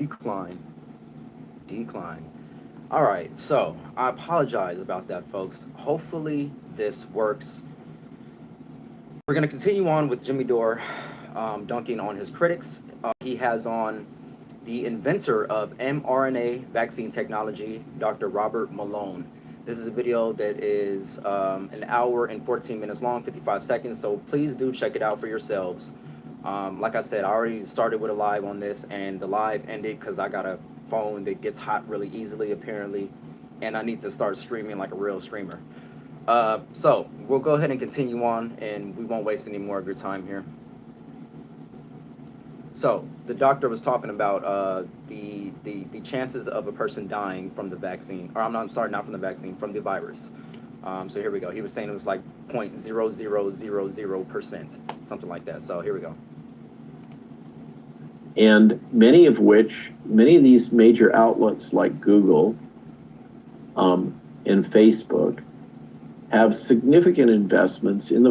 Decline. Decline. All right, so I apologize about that, folks. Hopefully this works. We're going to continue on with Jimmy Dore dunking on his critics. He has on the inventor of mRNA vaccine technology, Dr. Robert Malone. This is a video that is an hour and 14 minutes long, 55 seconds, so please do check it out for yourselves. Like I said, I already started with a live on this, and the live ended because I got a phone that gets hot really easily, apparently, and I need to start streaming like a real streamer. So we'll go ahead and continue on, and we won't waste any more of your time here. So the doctor was talking about the chances of a person dying from the vaccine, or I'm sorry, not from the vaccine, from the virus. So here we go. He was saying it was like 0.0000%, something like that. So here we go. And many of these major outlets like Google and Facebook have significant investments in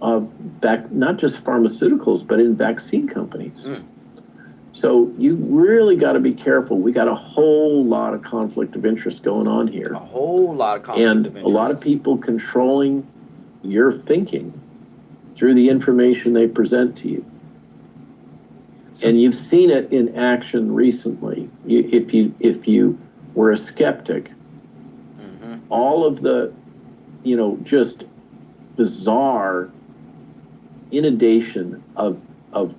not just pharmaceuticals, but in vaccine companies. So you really got to be careful. We got a whole lot of conflict of interest going on here. A whole lot of conflict of interest. And a lot of people controlling your thinking through the information they present to you. And you've seen it in action recently. If you were a skeptic, all of the, just bizarre inundation of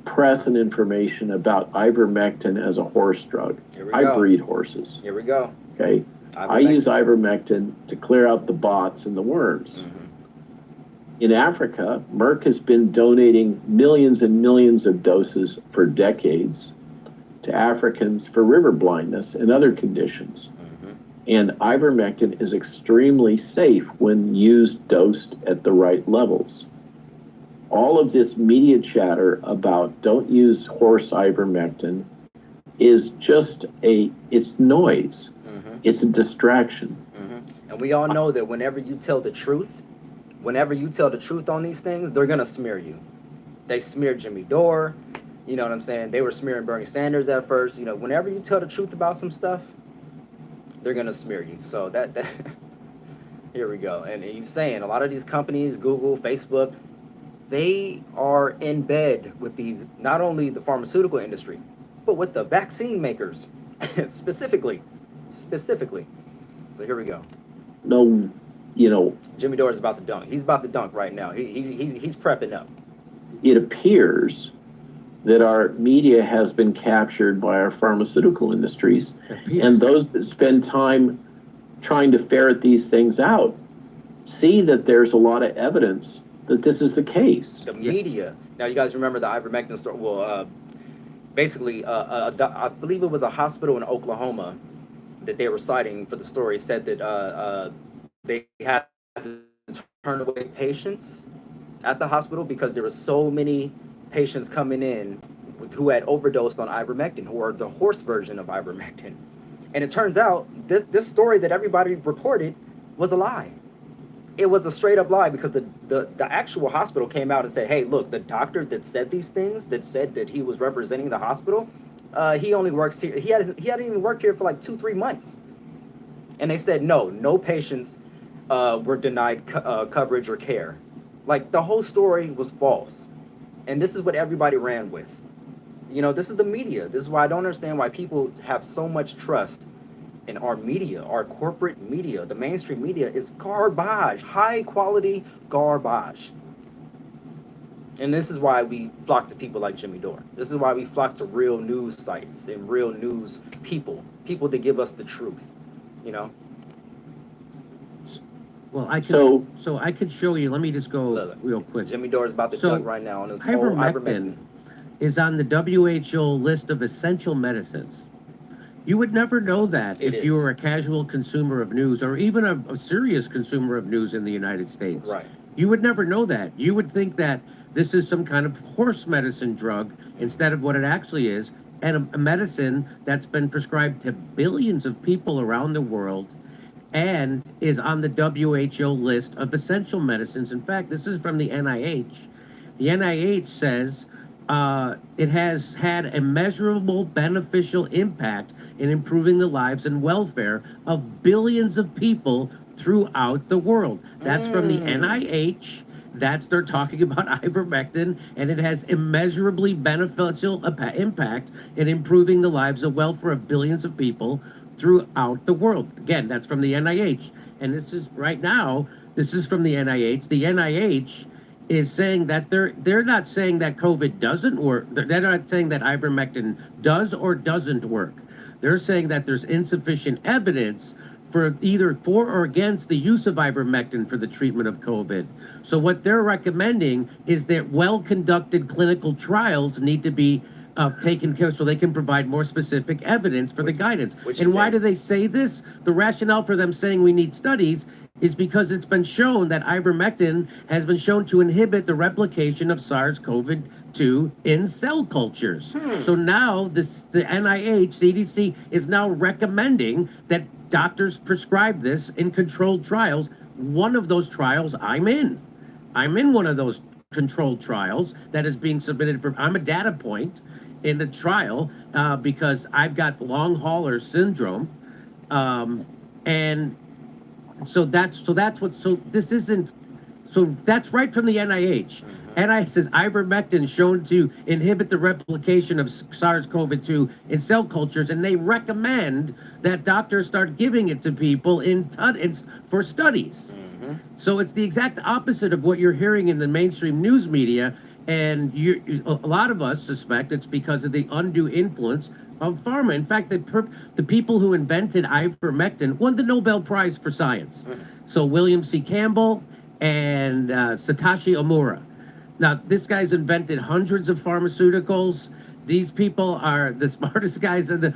press and information about ivermectin as a horse drug. I breed horses. Here we go. Okay. I use ivermectin to clear out the bots and the worms. In Africa, Merck has been donating millions and millions of doses for decades to Africans for river blindness and other conditions. And ivermectin is extremely safe when dosed at the right levels. All of this media chatter about don't use horse ivermectin is just it's noise. It's a distraction. And we all know that whenever you tell the truth on these things, they're gonna smear you. They smeared Jimmy Dore, you know what I'm saying? They were smearing Bernie Sanders at first. Whenever you tell the truth about some stuff, they're gonna smear you. So that here we go. And you're saying a lot of these companies, Google, Facebook, they are in bed with these, not only the pharmaceutical industry, but with the vaccine makers specifically. So here we go. No, Jimmy Dore is about to dunk. He's about to dunk right now. He's prepping up. It appears that our media has been captured by our pharmaceutical industries, and those that spend time trying to ferret these things out see that there's a lot of evidence that this is the case. The media. Now, you guys remember the ivermectin story? Well, basically, I believe it was a hospital in Oklahoma that they were citing for the story, said that they had to turn away patients at the hospital because there were so many patients coming in who had overdosed on ivermectin, who are the horse version of ivermectin. And it turns out this story that everybody reported was a lie. It was a straight up lie, because the actual hospital came out and said, hey, look, the doctor that said these things, that said that he was representing the hospital, he only works here. He hadn't even worked here for like 2-3 months. And they said, no patients were denied coverage or care. Like, the whole story was false. And this is what everybody ran with. This is the media. This is why I don't understand why people have so much trust in our media, our corporate media. The mainstream media is garbage, high quality garbage. And this is why we flock to people like Jimmy Dore. This is why we flock to real news sites and real news people that give us the truth, Well, I could, so I could show you. Let me just go real quick. Jimmy Dore is about to dunk right now on his ivermectin is on the WHO list of essential medicines. You would never know that if you were a casual consumer of news, or even a serious consumer of news in the United States. Right. You would never know that. You would think that this is some kind of horse medicine drug instead of what it actually is, and a medicine that's been prescribed to billions of people around the world and is on the WHO list of essential medicines. In fact, this is from the NIH. The NIH says it has had a measurable beneficial impact in improving the lives and welfare of billions of people throughout the world. That's from the NIH. They're talking about ivermectin, and it has immeasurably beneficial impact in improving the lives and welfare of billions of people throughout the world. Again, that's from the NIH. And this is right now, this is from the NIH. The NIH is saying that they're not saying that COVID doesn't work. They're not saying that ivermectin does or doesn't work. They're saying that there's insufficient evidence for either for or against the use of ivermectin for the treatment of COVID. So what they're recommending is that well-conducted clinical trials need to be taken care of so they can provide more specific evidence for the guidance. And why do they say this? The rationale for them saying we need studies is because it's been shown that ivermectin has been shown to inhibit the replication of SARS-CoV-2 in cell cultures. So now the NIH, CDC is now recommending that doctors prescribe this in controlled trials. One of those trials I'm in. I'm in one of those controlled trials that is being submitted for, I'm a data point in the trial because I've got long hauler syndrome. And so that's right from the NIH. NIH says ivermectin shown to inhibit the replication of SARS-CoV-2 in cell cultures, and they recommend that doctors start giving it to people for studies. So it's the exact opposite of what you're hearing in the mainstream news media, and a lot of us suspect it's because of the undue influence of pharma. In fact, the people who invented ivermectin won the Nobel Prize for Science. So William C. Campbell and Satoshi Omura. Now, this guy's invented hundreds of pharmaceuticals. These people are the smartest guys and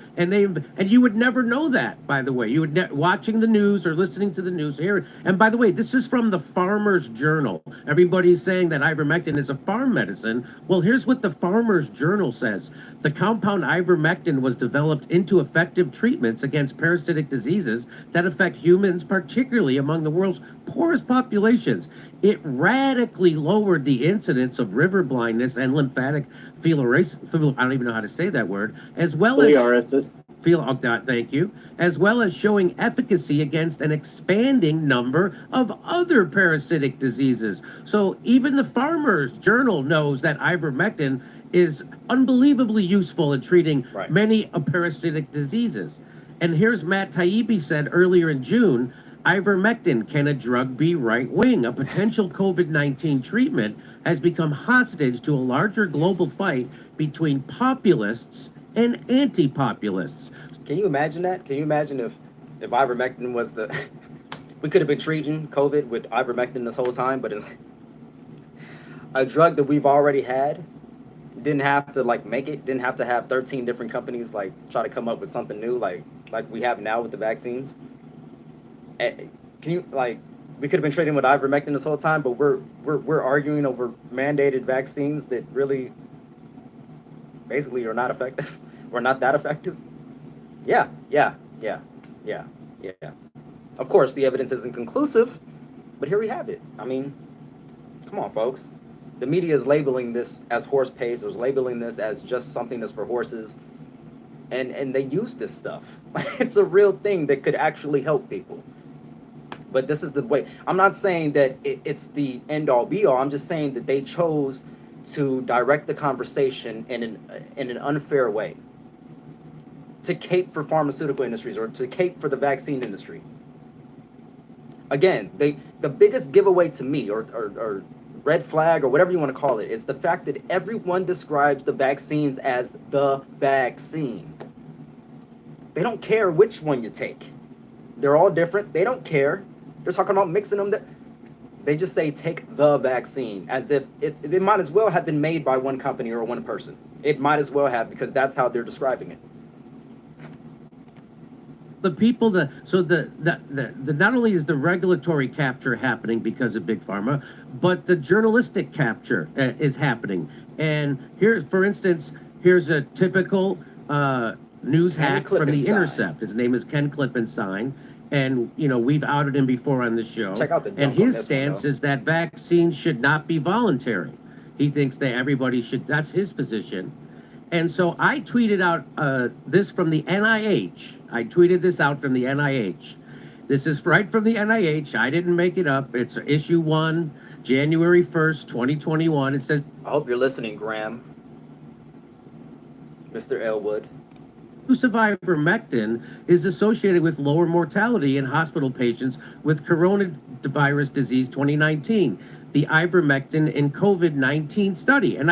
you would never know that, by the way. You would watching the news or listening to the news here. And by the way, this is from the Farmer's Journal. Everybody's saying that ivermectin is a farm medicine. Well, here's what the Farmer's Journal says. The compound ivermectin was developed into effective treatments against parasitic diseases that affect humans, particularly among the world's poorest populations. It radically lowered the incidence of river blindness and lymphatic filariasis. I don't even know how to say that word, as well as thank you, as well as showing efficacy against an expanding number of other parasitic diseases. So even the Farmer's Journal knows that ivermectin is unbelievably useful in treating many parasitic diseases. And here's Matt Taibbi said earlier in June, ivermectin, can a drug be right-wing? A potential COVID-19 treatment has become hostage to a larger global fight between populists and anti-populists. Can you imagine that? Can you imagine if ivermectin was the... we could have been treating COVID with ivermectin this whole time, but it's a drug that we've already had, didn't have to make it, didn't have to have 13 different companies try to come up with something new like we have now with the vaccines. Can you we could have been trading with ivermectin this whole time, but we're arguing over mandated vaccines that really basically are not effective or not that effective. Yeah. Of course, the evidence isn't conclusive, but here we have it. I mean, come on, folks. The media is labeling this as horse paste, or is labeling this as just something that's for horses, and they use this stuff. It's a real thing that could actually help people. But this is the way. I'm not saying that it's the end-all be-all. I'm just saying that they chose to direct the conversation in an unfair way, to cape for pharmaceutical industries or to cape for the vaccine industry. Again, the biggest giveaway to me, or red flag, or whatever you want to call it, is the fact that everyone describes the vaccines as the vaccine. They don't care which one you take. They're all different. They don't care. They're talking about mixing them. They just say take the vaccine, as if it might as well have been made by one company or one person. It might as well have, because that's how they're describing it. The people not only is the regulatory capture happening because of big pharma, but the journalistic capture is happening. And here, for instance, here's a typical news hack from The Intercept. His name is Ken Klippenstein. And, we've outed him before on the show. Check out the and his stance is that vaccines should not be voluntary. He thinks that everybody should, that's his position. And so I tweeted out this from the NIH. I tweeted this out from the NIH. This is right from the NIH. I didn't make it up. It's issue 1, January 1st, 2021. It says, I hope you're listening, Graham. Mr. Elwood. use of ivermectin is associated with lower mortality in hospital patients with coronavirus disease 2019, the ivermectin in COVID-19 study. And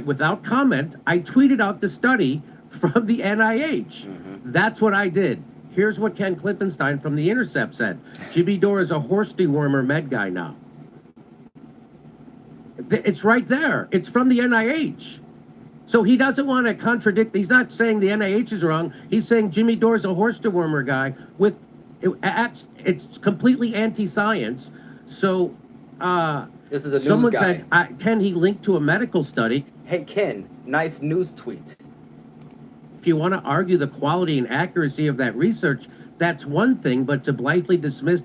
without comment, I tweeted out the study from the NIH. That's what I did. Here's what Ken Klippenstein from The Intercept said. Jimmy Dore is a horse dewormer med guy now. It's right there. It's from the NIH. So he doesn't want to contradict. He's not saying the NIH is wrong. He's saying Jimmy Dore is a horse dewormer guy it's completely anti-science. So This is a news someone guy. said, can he link to a medical study? Hey, Ken, nice news tweet. If you want to argue the quality and accuracy of that research, that's one thing, but to blithely dismiss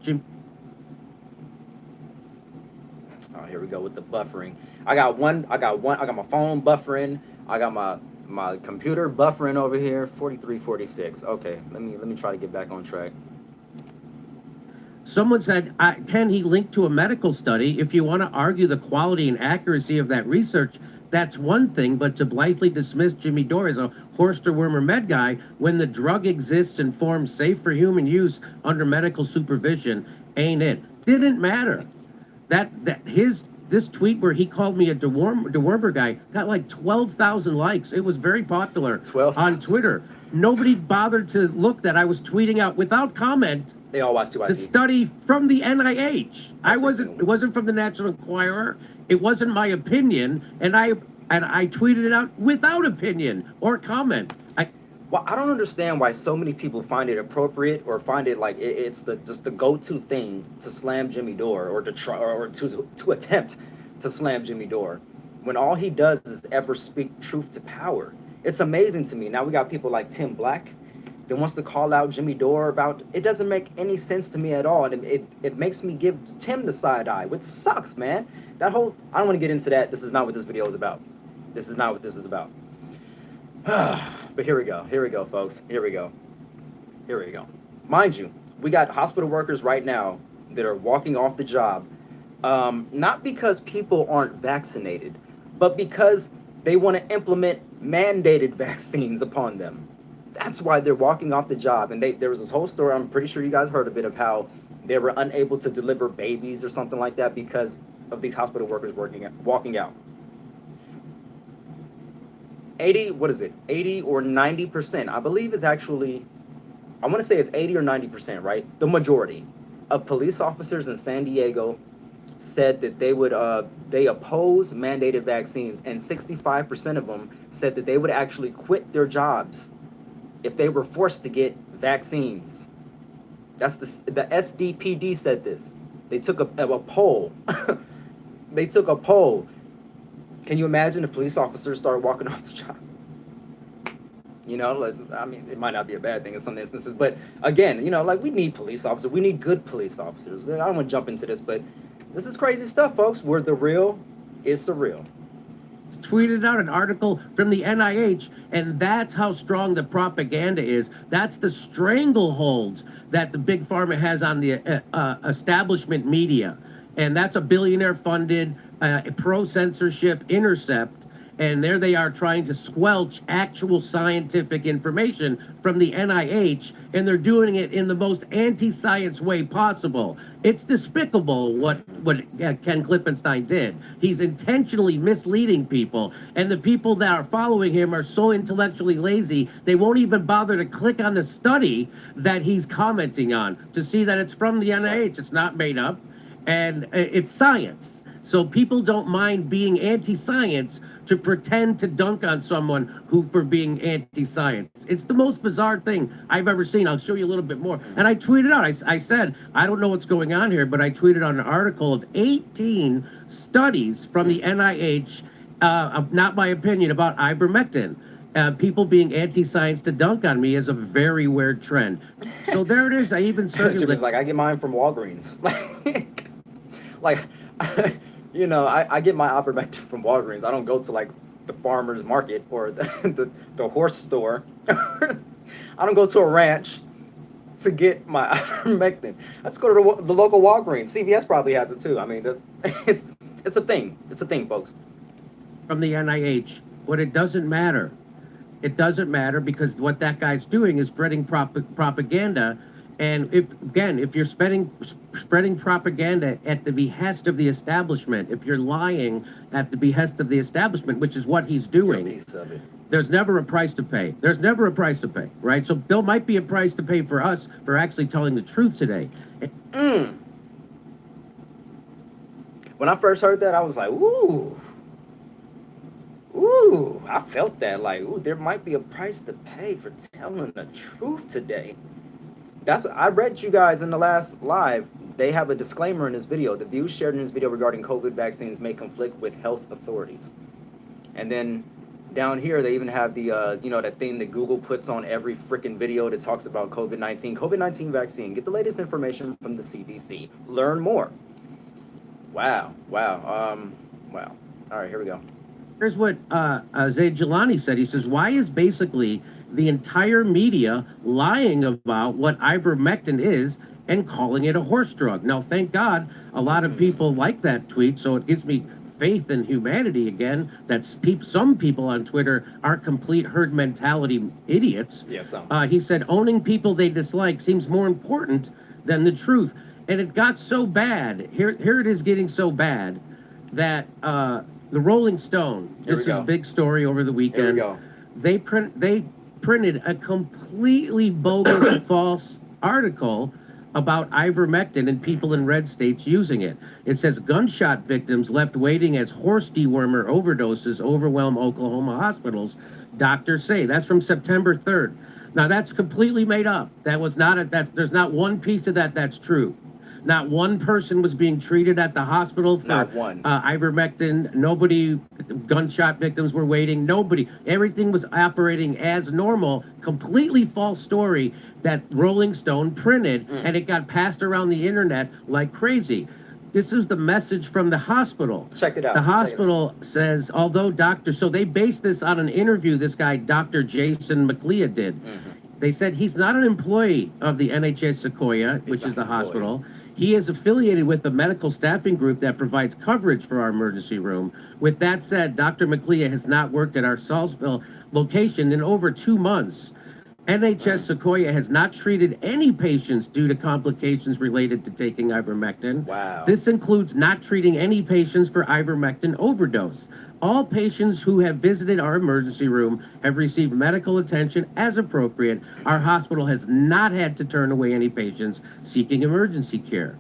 Oh, here we go with the buffering. I got my phone buffering. I got my computer buffering over here. 4346. Okay, let me try to get back on track. Someone said, can he link to a medical study? If you want to argue the quality and accuracy of that research, that's one thing, but to blithely dismiss Jimmy Dore as a horse dewormer med guy when the drug exists in form safe for human use under medical supervision ain't it. Didn't matter. This tweet where he called me a dewormer guy got like 12,000 likes. It was very popular 12,000 on Twitter. Nobody bothered to look that I was tweeting out without comment They all watch 2IZ. the study from the NIH. It wasn't from the National Enquirer. It wasn't my opinion, and I tweeted it out without opinion or comment. Well, I don't understand why so many people find it appropriate or find it like it's just the go-to thing to slam Jimmy Dore or to try or to attempt to slam Jimmy Dore when all he does is ever speak truth to power. It's amazing to me. Now we got people like Tim Black that wants to call out Jimmy Dore about it. Doesn't make any sense to me at all, and it makes me give Tim the side eye, which sucks, man. I don't want to get into that. This is not what this video is about. This is not what this is about. But here we go, folks. Here we go. Mind you, we got hospital workers right now that are walking off the job, not because people aren't vaccinated, but because they want to implement mandated vaccines upon them. That's why they're walking off the job. And there was this whole story, I'm pretty sure you guys heard of it, of how they were unable to deliver babies or something like that because of these hospital workers walking out. 80 or 90%, I believe it's actually, I want to say it's 80 or 90%, right? The majority of police officers in San Diego said that they oppose mandated vaccines, and 65% of them said that they would actually quit their jobs if they were forced to get vaccines. That's the SDPD said this. They took a poll. They took a poll. Can you imagine if police officers start walking off the job? You know, I mean, it might not be a bad thing in some instances, but again, you know, like we need police officers. We need good police officers. I don't want to jump into this, but this is crazy stuff, folks, where the real is surreal. Tweeted out an article from the NIH, and that's how strong the propaganda is. That's the stranglehold that the big pharma has on the establishment media. And that's a billionaire-funded, pro-censorship Intercept. And there they are trying to squelch actual scientific information from the NIH, and they're doing it in the most anti-science way possible. It's despicable what Ken Klippenstein did. He's intentionally misleading people, and the people that are following him are so intellectually lazy, they won't even bother to click on the study that he's commenting on to see that it's from the NIH. It's not made up, and it's science. So people don't mind being anti-science to pretend to dunk on someone for being anti-science. It's the most bizarre thing I've ever seen. I'll show you a little bit more. And I tweeted out, I said, I don't know what's going on here, but I tweeted on an article of 18 studies from the NIH, not my opinion, about ivermectin. People being anti-science to dunk on me is a very weird trend. So there it is. I even circulated. Jimmy's like, I get mine from Walgreens. like You know, I get my ivermectin from Walgreens. I don't go to like the farmer's market or the horse store. I don't go to a ranch to get my ivermectin. I just go to the local Walgreens. CVS probably has it too. I mean, it's a thing. It's a thing, folks. From the NIH, but it doesn't matter. It doesn't matter because what that guy's doing is spreading propaganda. And if you're spreading propaganda at the behest of the establishment, if you're lying at the behest of the establishment, which is what he's doing, Piece of it. there's never a price to pay. There's never a price to pay, right? So there might be a price to pay for us for actually telling the truth today. When I first heard that, I was like, ooh. Ooh, I felt that, like, ooh, there might be a price to pay for telling the truth today. I read you guys in the last live. They have a disclaimer in this video. The views shared in this video regarding COVID vaccines may conflict with health authorities. And then down here, they even have the, you know, that thing that Google puts on every freaking video that talks about COVID-19. COVID-19 vaccine. Get the latest information from the CDC. Learn more. Wow. Wow. Wow. All right, here we go. Here's what Zaid Jilani said. He says, why is basically the entire media lying about what ivermectin is and calling it a horse drug? Now, thank God, a lot of people like that tweet, so it gives me faith in humanity again, that some people on Twitter aren't complete herd mentality idiots. Yeah, some. He said, owning people they dislike seems more important than the truth. And it got so bad, here it is getting so bad, that the Rolling Stone, this is a big story over the weekend. Here we go. They printed a completely bogus false article about ivermectin and people in red states using it. It says gunshot victims left waiting as horse dewormer overdoses overwhelm Oklahoma hospitals, doctors say. That's from September 3rd. Now that's completely made up. That was not there's not one piece of that that's true. Not one person was being treated at the hospital for ivermectin. Nobody, gunshot victims were waiting. Nobody. Everything was operating as normal. Completely false story that Rolling Stone printed, and it got passed around the internet like crazy. This is the message from the hospital. Check it out. The hospital says, although doctors, so they based this on an interview this guy, Dr. Jason McLeod, did. They said he's not an employee of the NHS Sequoia, which is the hospital. He is affiliated with a medical staffing group that provides coverage for our emergency room. With that said, Dr. McLeod has not worked at our Salisville location in over 2 months. NHS Sequoia has not treated any patients due to complications related to taking ivermectin. Wow. This includes not treating any patients for ivermectin overdose. All patients who have visited our emergency room have received medical attention as appropriate. Our hospital has not had to turn away any patients seeking emergency care.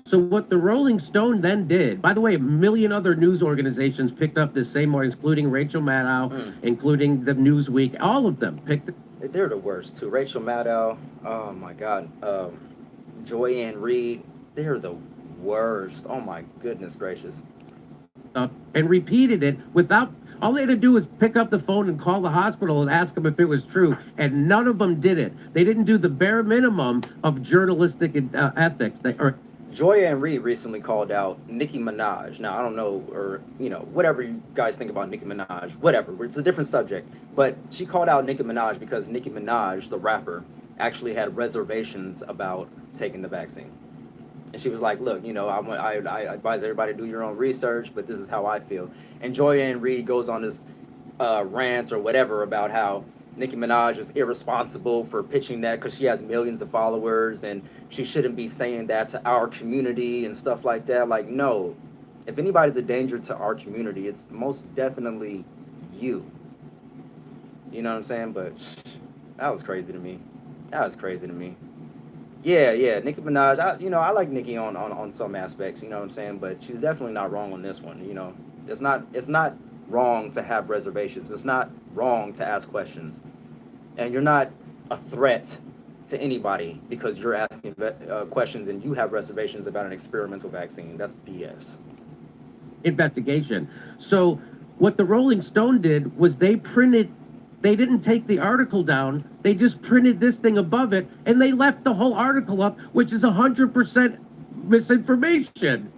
So what the Rolling Stone then did, by the way, a million other news organizations picked up this same morning, including Rachel Maddow, including the Newsweek, all of them picked it. They're the worst too. Rachel Maddow, oh my God. Joy Ann Reid, they're the worst. Oh my goodness gracious. Up and repeated it without, all they had to do was pick up the phone and call the hospital and ask them if it was true, and none of them did it. They didn't do the bare minimum of journalistic ethics. Joy Ann Reid recently called out Nicki Minaj. Now, I don't know, or, you know, whatever you guys think about Nicki Minaj, whatever, it's a different subject. But she called out Nicki Minaj because Nicki Minaj, the rapper, actually had reservations about taking the vaccine. And she was like, look, you know, I advise everybody to do your own research, but this is how I feel. And Joy Ann Reid goes on this rant or whatever about how Nicki Minaj is irresponsible for pitching that because she has millions of followers and she shouldn't be saying that to our community and stuff like that. Like, no, if anybody's a danger to our community, it's most definitely you. You know what I'm saying? But that was crazy to me. That was crazy to me. Yeah, Nicki Minaj, I like Nicki on some aspects, you know what I'm saying? But she's definitely not wrong on this one, you know. It's not wrong to have reservations. It's not wrong to ask questions. And you're not a threat to anybody because you're asking questions and you have reservations about an experimental vaccine. That's BS. Investigation. So what the Rolling Stone did was they didn't take the article down, they just printed this thing above it, and they left the whole article up, which is 100% misinformation.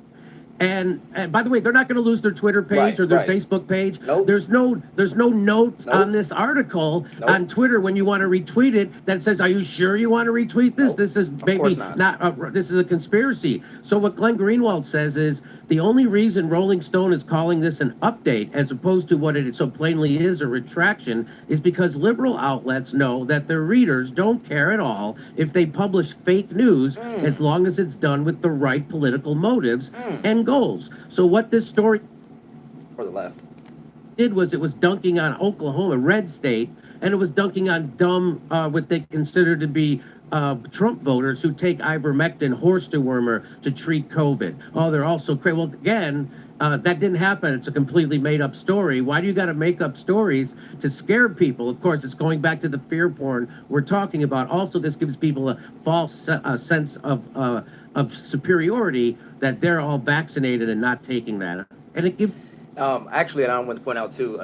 And by the way, they're not going to lose their Twitter page Right, or their right. Facebook page. Nope. There's no note Nope. on this article Nope. on Twitter when you want to retweet it that says, "Are you sure you want to retweet this? Nope. This is Of maybe course not. this is a conspiracy." So what Glenn Greenwald says is the only reason Rolling Stone is calling this an update as opposed to what it so plainly is a retraction is because liberal outlets know that their readers don't care at all if they publish fake news as long as it's done with the right political motives and goals. So what this story Or the left. did was it was dunking on Oklahoma, red state, and it was dunking on dumb, what they consider to be Trump voters who take ivermectin, horse dewormer, to treat COVID. Oh, they're all so crazy. Well, again, that didn't happen. It's a completely made-up story. Why do you got to make up stories to scare people? Of course, it's going back to the fear porn we're talking about. Also, this gives people a false sense of superiority that they're all vaccinated and not taking that. And it gives... Actually, and I want to point out too,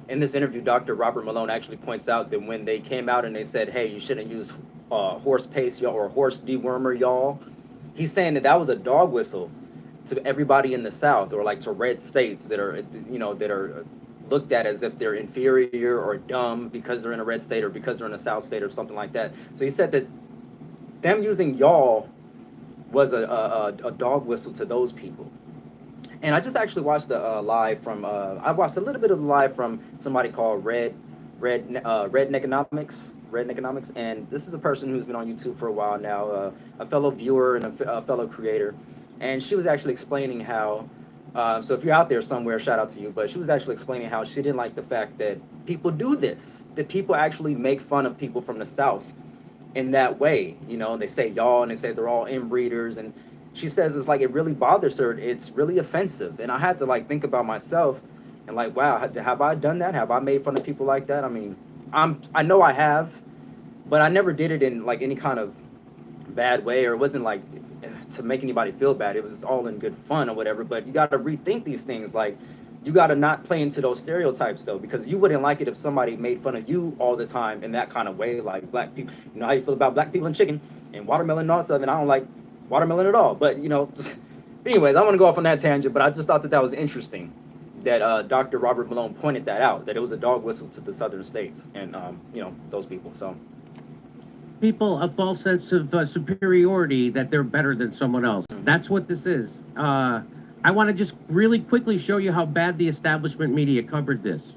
in this interview, Dr. Robert Malone actually points out that when they came out and they said, "Hey, you shouldn't use horse paste, y'all, or horse dewormer, y'all," he's saying that that was a dog whistle to everybody in the South, or like to red states that are, that are looked at as if they're inferior or dumb because they're in a red state or because they're in a South state or something like that. So he said that them using y'all was a dog whistle to those people. And I just actually watched a live from, I watched a little bit of the live from somebody called Redneconomics, and this is a person who's been on YouTube for a while now, a fellow viewer and a fellow creator, and she was actually explaining how, so if you're out there somewhere, shout out to you, but she was actually explaining how she didn't like the fact that people do this, that people actually make fun of people from the South in that way, they say y'all and they say they're all inbreeders, and she says it's like it really bothers her. It's really offensive. And I had to like think about myself and like, wow, have I done that? Have I made fun of people like that? I mean, I know I have, but I never did it in like any kind of bad way, or it wasn't like to make anybody feel bad. It was all in good fun or whatever. But you got to rethink these things. Like, you got to not play into those stereotypes though, because you wouldn't like it if somebody made fun of you all the time in that kind of way, like black people. You know how you feel about black people and chicken and watermelon and all stuff, and I don't like watermelon at all, but anyways, I want to go off on that tangent, but I just thought that was interesting that Dr. Robert Malone pointed that out, that it was a dog whistle to the southern states and those people. So people a false sense of superiority, that they're better than someone else. That's what this is. I want to just really quickly show you how bad the establishment media covered this.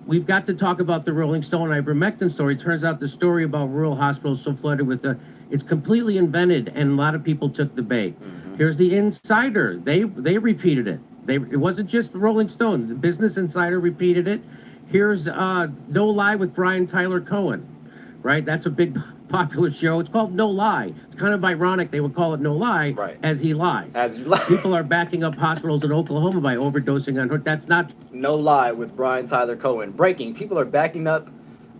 We've got to talk about the Rolling Stone ivermectin story. It turns out the story about rural hospitals so flooded with it's completely invented, and a lot of people took the bait. Here's the Insider. They repeated it. It wasn't just the Rolling Stone. The Business Insider repeated it. Here's No Lie with Brian Tyler Cohen, right? That's a big popular show. It's called No Lie. It's kind of ironic they would call it No Lie, right, as he lies. As you lie. People are backing up hospitals in Oklahoma by overdosing on. That's not. No Lie with Brian Tyler Cohen. Breaking. People are backing up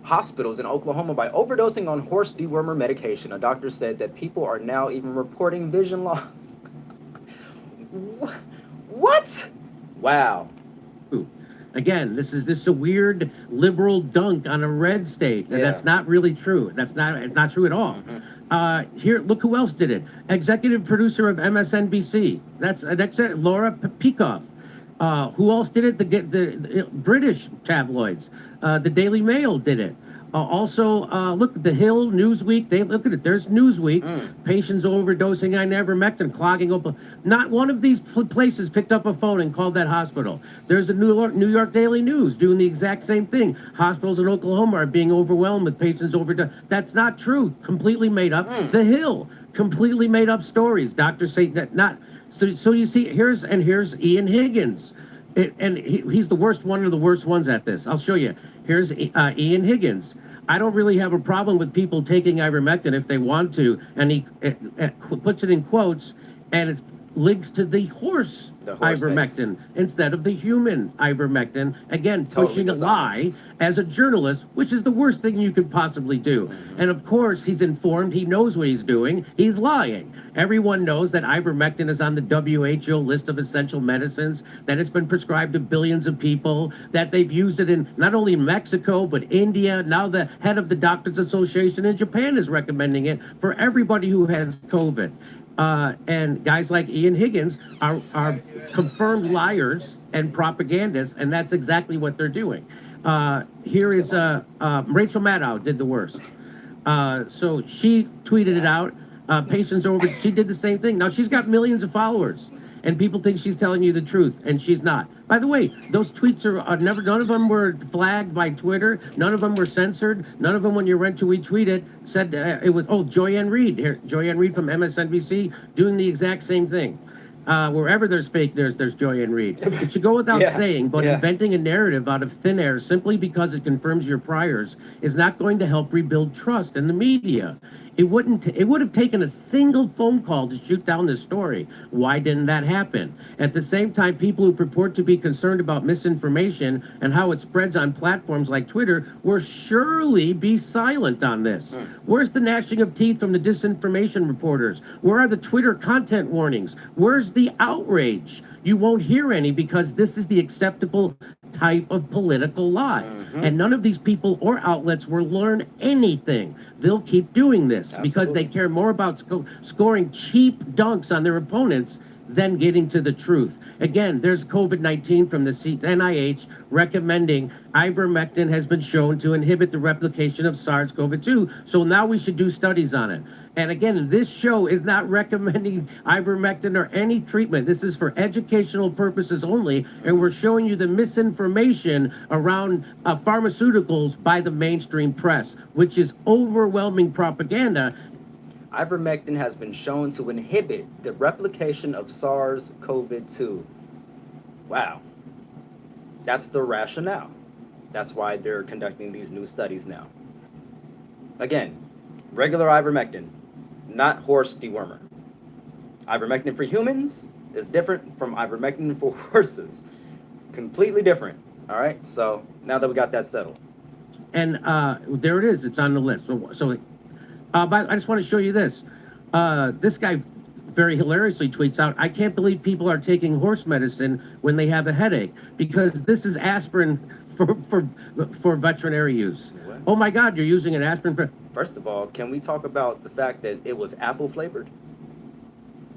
hospitals in Oklahoma by overdosing on horse dewormer medication. A doctor said that people are now even reporting vision loss. What? Wow. Again, this is a weird liberal dunk on a red state. Yeah. That's not really true. It's not true at all. Here, look who else did it. Executive producer of MSNBC. That's Laura Peikoff. Who else did it? The British tabloids. The Daily Mail did it. Also, look at The Hill, Newsweek. Look at it. There's Newsweek. Patients overdosing ivermectin, clogging up. Not one of these places picked up a phone and called that hospital. There's the New York Daily News doing the exact same thing. Hospitals in Oklahoma are being overwhelmed with patients overdosing. That's not true. Completely made up. The Hill, completely made up stories. Doctors say that not. So you see, here's Ian Higgins. He's the worst one of the worst ones at this. I'll show you. Here's Ian Higgins. I don't really have a problem with people taking ivermectin if they want to, and he puts it in quotes, and it's links to the horse ivermectin instead of the human ivermectin. Again, pushing a lie as a journalist, which is the worst thing you could possibly do. And of course, he's informed. He knows what he's doing. He's lying. Everyone knows that ivermectin is on the WHO list of essential medicines, that it's been prescribed to billions of people, that they've used it in not only Mexico, but India. Now the head of the Doctors Association in Japan is recommending it for everybody who has COVID. And guys like Ian Higgins are confirmed liars and propagandists, and that's exactly what they're doing. Here is Rachel Maddow did the worst. So she tweeted it out. Patients over. She did the same thing. Now she's got millions of followers, and people think she's telling you the truth, and she's not. By the way, those tweets are never. None of them were flagged by Twitter. None of them were censored. None of them, when you went to retweet it, said it was Joyanne Reed here. Joyanne Reed from MSNBC doing the exact same thing. Wherever there's fake, there's Joyanne Reed. It should go without saying, but inventing a narrative out of thin air simply because it confirms your priors is not going to help rebuild trust in the media. It would have taken a single phone call to shoot down this story. Why didn't that happen? At the same time, people who purport to be concerned about misinformation and how it spreads on platforms like Twitter will surely be silent on this. Where's the gnashing of teeth from the disinformation reporters? Where are the Twitter content warnings? Where's the outrage? You won't hear any because this is the acceptable type of political lie. And none of these people or outlets will learn anything. They'll keep doing this because they care more about scoring cheap dunks on their opponents than getting to the truth. Again, there's COVID-19 from the NIH recommending ivermectin has been shown to inhibit the replication of SARS-CoV-2. So now we should do studies on it. And again, this show is not recommending ivermectin or any treatment. This is for educational purposes only, and we're showing you the misinformation around pharmaceuticals by the mainstream press, which is overwhelming propaganda. Ivermectin has been shown to inhibit the replication of SARS-CoV-2. Wow. That's the rationale. That's why they're conducting these new studies now. Again, regular ivermectin, not horse dewormer. Ivermectin for humans is different from ivermectin for horses. Completely different. All right. So now that we got that settled. And there it is. It's on the list. But I just want to show you this. This guy very hilariously tweets out, I can't believe people are taking horse medicine when they have a headache because this is aspirin for veterinary use. What? Oh my God, you're using an aspirin for... First of all, can we talk about the fact that it was apple flavored,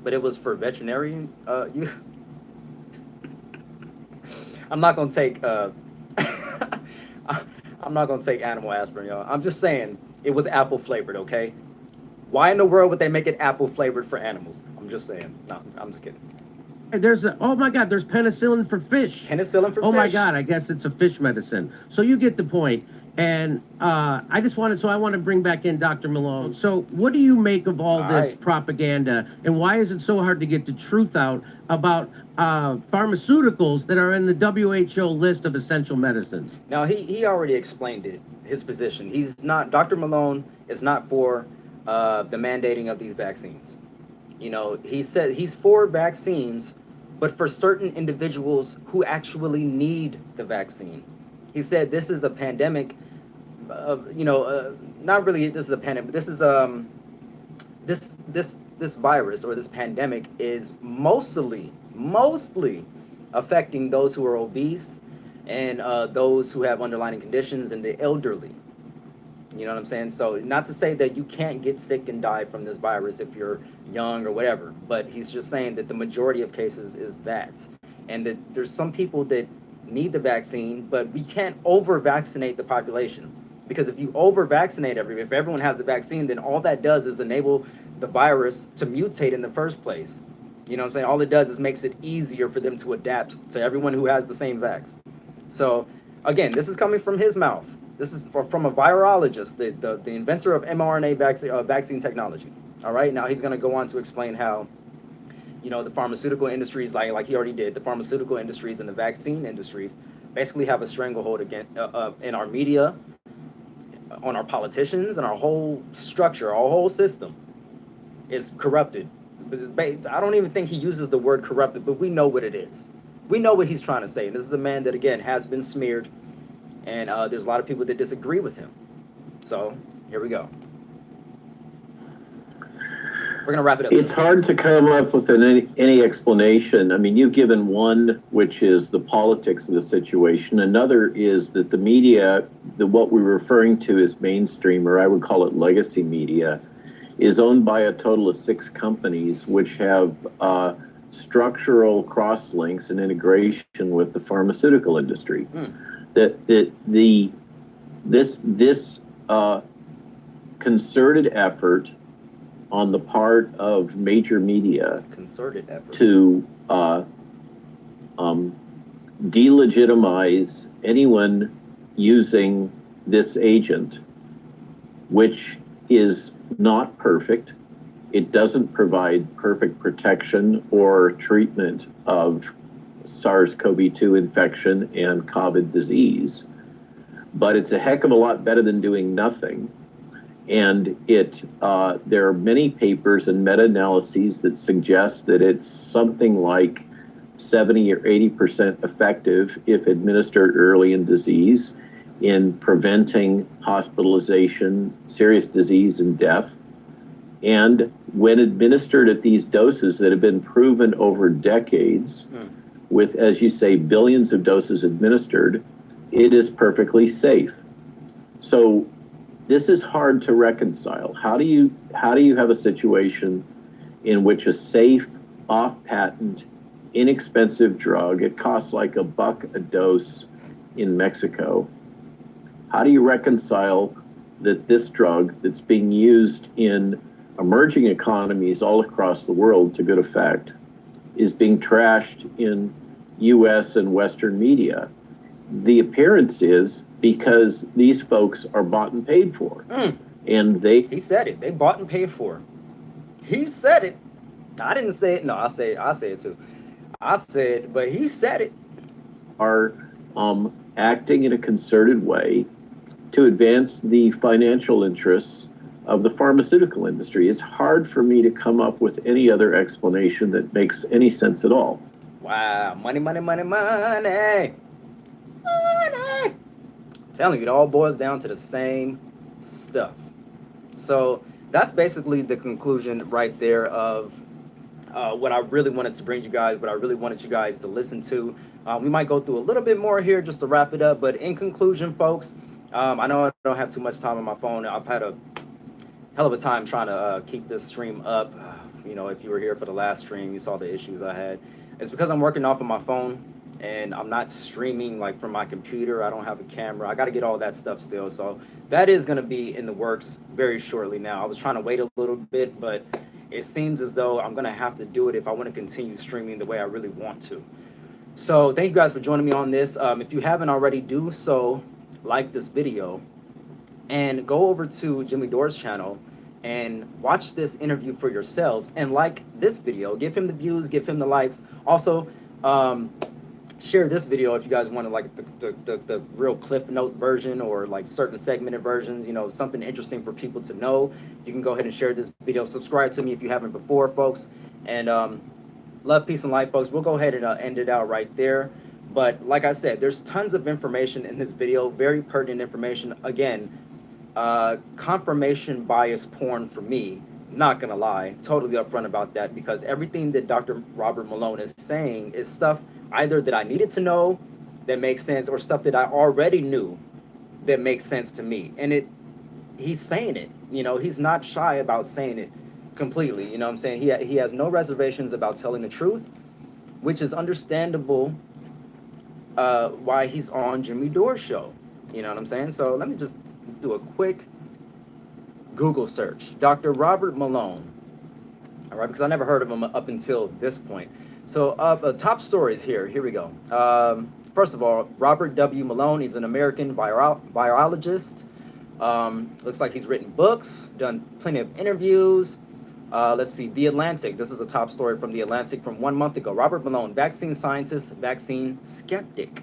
but it was for veterinarian use? I'm not gonna take I'm not gonna take animal aspirin, y'all. I'm just saying it was apple flavored, okay? Why in the world would they make it apple flavored for animals? I'm just saying. No, I'm just kidding. Oh my God, there's penicillin for fish. Penicillin for fish. Oh my God, I guess it's a fish medicine. So you get the point. And I want to bring back in Dr. Malone. So what do you make of all this propaganda? And why is it so hard to get the truth out about pharmaceuticals that are in the WHO list of essential medicines? Now, he already explained it, his position. He's not, Dr. Malone is not for the mandating of these vaccines. You know, he said he's for vaccines, but for certain individuals who actually need the vaccine. He said this is a pandemic, not really this is a pandemic, this is this virus or this pandemic is mostly affecting those who are obese and those who have underlying conditions and the elderly. You know what I'm saying? So not to say that you can't get sick and die from this virus if you're young or whatever, but he's just saying that the majority of cases is that. And that there's some people that need the vaccine, but we can't over-vaccinate the population. Because if you over-vaccinate if everyone has the vaccine, then all that does is enable the virus to mutate in the first place. You know what I'm saying? All it does is makes it easier for them to adapt to everyone who has the same vax. So again, this is coming from his mouth. This is from a virologist, the inventor of mRNA vaccine technology. All right, now he's going to go on to explain how, you know, the pharmaceutical industries, like he already did, the pharmaceutical industries and the vaccine industries basically have a stranglehold again in our media, on our politicians, and our whole structure, our whole system is corrupted. I don't even think he uses the word corrupted, but we know what it is. We know what he's trying to say. And this is the man that, again, has been smeared. And there's a lot of people that disagree with him. So here we go. We're going to wrap it up. It's hard to come up with any explanation. I mean, you've given one, which is the politics of the situation. Another is that the media, what we're referring to as mainstream, or I would call it legacy media, is owned by a total of 6 companies, which have structural cross-links and integration with the pharmaceutical industry. This concerted effort on the part of major media to delegitimize anyone using this agent, which is not perfect. It doesn't provide perfect protection or treatment of SARS-CoV-2 infection and COVID disease, but it's a heck of a lot better than doing nothing. And there are many papers and meta-analyses that suggest that it's something like 70 or 80% effective if administered early in disease in preventing hospitalization, serious disease, and death. And when administered at these doses that have been proven over decades, with, as you say, billions of doses administered, it is perfectly safe. So this is hard to reconcile. How do you have a situation in which a safe, off-patent, inexpensive drug, it costs like $1 a dose in Mexico, how do you reconcile that this drug that's being used in emerging economies all across the world to good effect is being trashed in US and Western media? The appearance is because these folks are bought and paid for. And he said it. They bought and paid for. He said it. I didn't say it. No, I say it too. I said, but he said it. Are acting in a concerted way to advance the financial interests of the pharmaceutical industry. It's hard for me to come up with any other explanation that makes any sense at all. Wow, money, money, money, money. Money. Telling you, it all boils down to the same stuff. So that's basically the conclusion right there of what I really wanted to bring you guys, what I really wanted you guys to listen to. We might go through a little bit more here just to wrap it up, but in conclusion, folks, I know I don't have too much time on my phone. I've had a hell of a time trying to keep this stream up. You know, if you were here for the last stream, you saw the issues I had. It's because I'm working off of my phone and I'm not streaming like from my computer. I don't have a camera. I got to get all that stuff still. So that is going to be in the works very shortly now. I was trying to wait a little bit, but it seems as though I'm going to have to do it if I want to continue streaming the way I really want to. So thank you guys for joining me on this. If you haven't already, do so, like this video, and go over to Jimmy Dore's channel and watch this interview for yourselves and like this video. Give him the views, give him the likes. Also, share this video if you guys want to like the real cliff note version or like certain segmented versions, you know, something interesting for people to know. You can go ahead and share this video. Subscribe to me if you haven't before, folks. And love, peace, and light, folks. We'll go ahead and end it out right there. But like I said, there's tons of information in this video, very pertinent information. Again, confirmation bias porn for me, not gonna lie, totally upfront about that, because everything that Dr. Robert Malone is saying is stuff either that I needed to know that makes sense or stuff that I already knew that makes sense to me. And he's saying it, you know, he's not shy about saying it completely, you know what I'm saying? He has no reservations about telling the truth, which is understandable why he's on Jimmy Dore's show, you know what I'm saying? So let me just do a quick Google search. Dr. Robert Malone, all right, because I never heard of him up until this point. So top stories here we go. First of all, Robert W. Malone, he's an American virologist. Looks like he's written books, done plenty of interviews. Let's see, The Atlantic. This is a top story from The Atlantic from 1 month ago. Robert Malone, vaccine scientist, vaccine skeptic.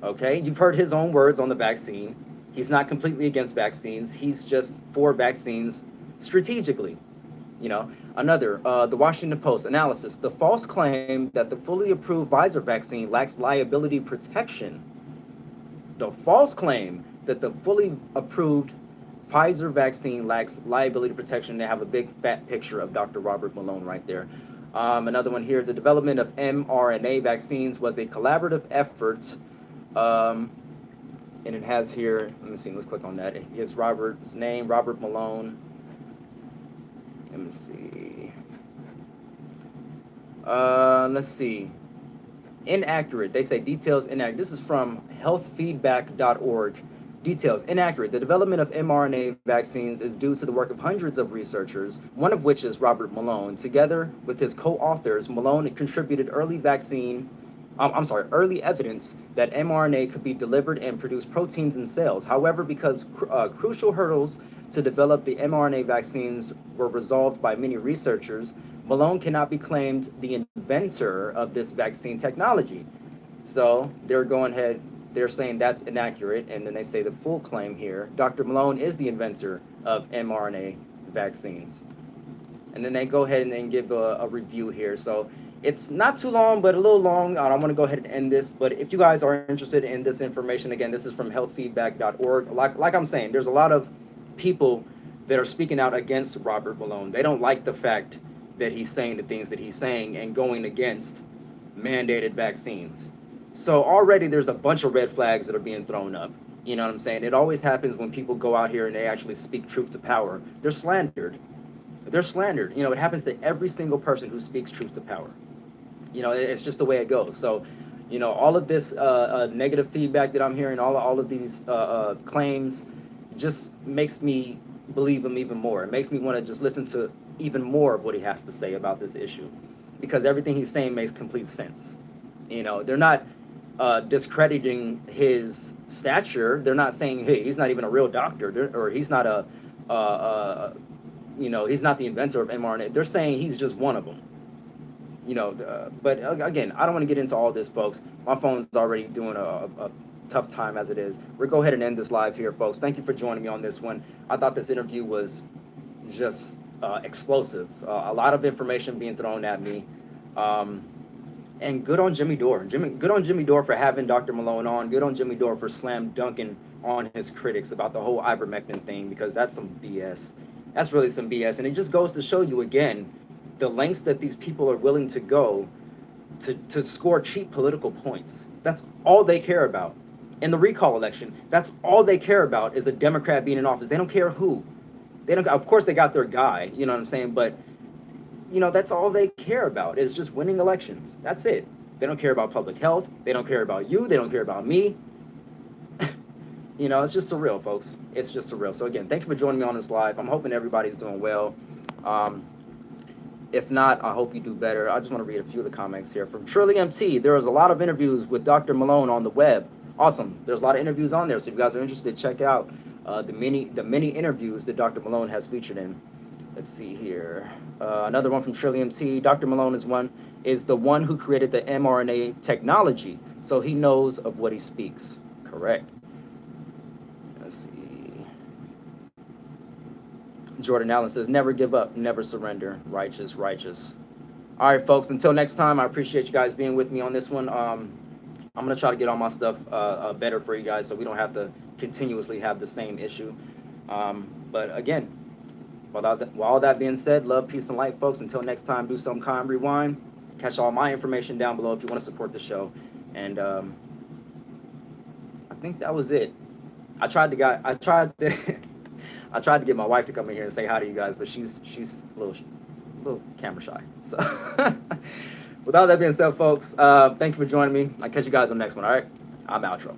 Okay, you've heard his own words on the vaccine. He's not completely against vaccines. He's just for vaccines strategically. You know, another, the Washington Post analysis, the false claim that the fully approved Pfizer vaccine lacks liability protection. The false claim that the fully approved Pfizer vaccine lacks liability protection. They have a big fat picture of Dr. Robert Malone right there. Another one here, the development of mRNA vaccines was a collaborative effort. And it has here, let me see, let's click on that. It gives Robert's name, Robert Malone. Let me see. Let's see. Inaccurate. They say details inaccurate. This is from healthfeedback.org. Details inaccurate. The development of mRNA vaccines is due to the work of hundreds of researchers, one of which is Robert Malone. Together with his co-authors, Malone contributed early evidence that mRNA could be delivered and produce proteins in cells. However, because crucial hurdles to develop the mRNA vaccines were resolved by many researchers, Malone cannot be claimed the inventor of this vaccine technology. So they're going ahead, they're saying that's inaccurate, and then they say the full claim here, Dr. Malone is the inventor of mRNA vaccines. And then they go ahead and then give a review here. So it's not too long, but a little long. I don't want to go ahead and end this, but if you guys are interested in this information, again, this is from healthfeedback.org. Like I'm saying, there's a lot of people that are speaking out against Robert Malone. They don't like the fact that he's saying the things that he's saying and going against mandated vaccines. So already there's a bunch of red flags that are being thrown up. You know what I'm saying? It always happens when people go out here and they actually speak truth to power. They're slandered. They're slandered. You know, it happens to every single person who speaks truth to power. You know, it's just the way it goes. So, you know, all of this negative feedback that I'm hearing, all of these claims, just makes me believe him even more. It makes me want to just listen to even more of what he has to say about this issue, because everything he's saying makes complete sense. You know, they're not discrediting his stature. They're not saying, hey, he's not even a real doctor, or he's not you know, he's not the inventor of mRNA. They're saying he's just one of them. You know, but again, I don't want to get into all this, folks. My phone's already doing a tough time as it is. We'll go ahead and end this live here, folks. Thank you for joining me on this one. I thought this interview was just explosive. A lot of information being thrown at me. And good on Jimmy Dore. Good on Jimmy Dore for having Dr. Malone on. Good on Jimmy Dore for slam dunking on his critics about the whole ivermectin thing, because that's some BS. That's really some BS. And it just goes to show you again the lengths that these people are willing to go to score cheap political points. That's all they care about. In the recall election, that's all they care about, is a Democrat being in office. They don't care who. They don't. Of course, they got their guy. You know what I'm saying? But you know, that's all they care about, is just winning elections. That's it. They don't care about public health. They don't care about you. They don't care about me. You know, it's just surreal, folks. It's just surreal. So again, thank you for joining me on this live. I'm hoping everybody's doing well. If not, I hope you do better. I just want to read a few of the comments here. From Trillium T, there was a lot of interviews with Dr. Malone on the web. Awesome. There's a lot of interviews on there. So if you guys are interested, check out the many interviews that Dr. Malone has featured in. Let's see here. Another one from Trillium T. Dr. Malone is the one who created the mRNA technology, so he knows of what he speaks. Correct. Let's see. Jordan Allen says, never give up, never surrender. Righteous, righteous. All right, folks, until next time, I appreciate you guys being with me on this one. I'm going to try to get all my stuff better for you guys so we don't have to continuously have the same issue. But again, with all that being said, love, peace, and light, folks. Until next time, do some kind, rewind. Catch all my information down below if you want to support the show. And I think that was it. I tried to get my wife to come in here and say hi to you guys, but she's a little camera shy. So with all that being said, folks, thank you for joining me. I'll catch you guys on the next one. All right, I'm outro.